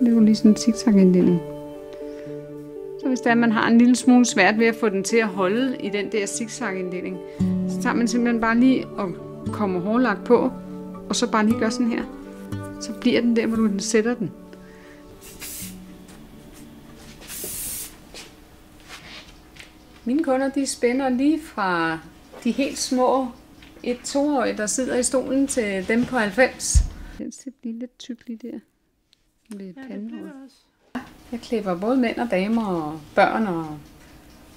Det er jo lige sådan en zigzag-inddeling. Så hvis man har en lille smule svært ved at få den til at holde i den der zigzag-inddeling, så tager man simpelthen bare lige og kommer hårlak på, og så bare lige gør sådan her. Så bliver den der, hvor du sætter den. Mine kunder, de spænder lige fra de helt små 1-2-årige, der sidder i stolen, til dem på 90. Den skal blive lidt tyk lige der. Ved panden. Jeg klipper både mænd og damer og børn og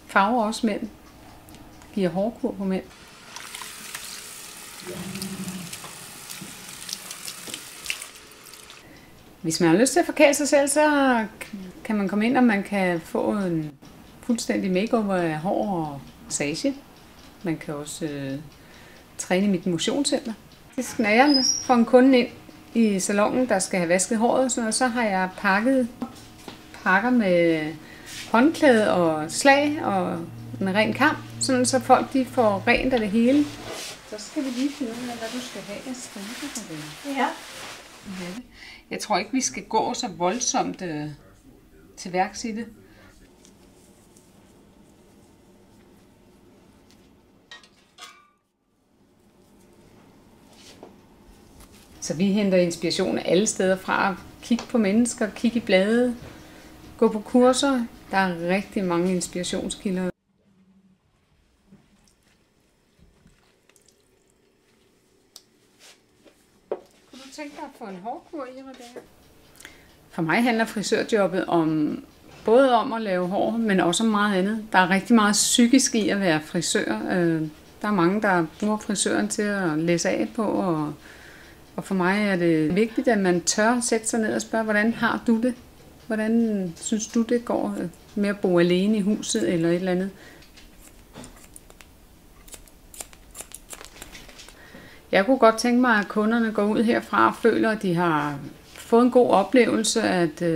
farver også mænd. Giver hårkur på mænd. Hvis man har lyst til at forkæle sig selv, så kan man komme ind, og man kan få en fuldstændig makeover af hår og massage. Man kan også træne i mit motionscenter. Når jeg får en kunde ind i salonen, der skal have vasket håret, så har jeg pakker med håndklæde og slag og en ren kam, sådan så folk de får rent af det hele. Så skal vi lige finde ud af, hvad du skal have af striber for det. Ja. Jeg tror ikke, vi skal gå så voldsomt til værks i det. Så vi henter inspiration alle steder fra. Kig på mennesker, kig i blade, gå på kurser. Der er rigtig mange inspirationskilder. Kunne du tænke dig at få en hårkur i, Rebecca? For mig handler frisørjobbet både om at lave hår, men også om meget andet. Der er rigtig meget psykisk i at være frisør. Der er mange, der bruger frisøren til at læse af på, og for mig er det vigtigt, at man tør sætte sig ned og spørge, hvordan har du det? Hvordan synes du, det går med at bo alene i huset eller et eller andet? Jeg kunne godt tænke mig, at kunderne går ud herfra og føler, at de har fået en god oplevelse,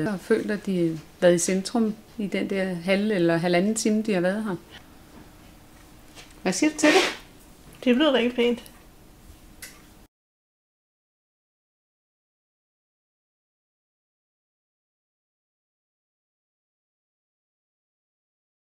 og føler, at de har været i centrum i den der halvanden time, de har været her. Hvad siger du til det? Det er blevet rigtig pænt.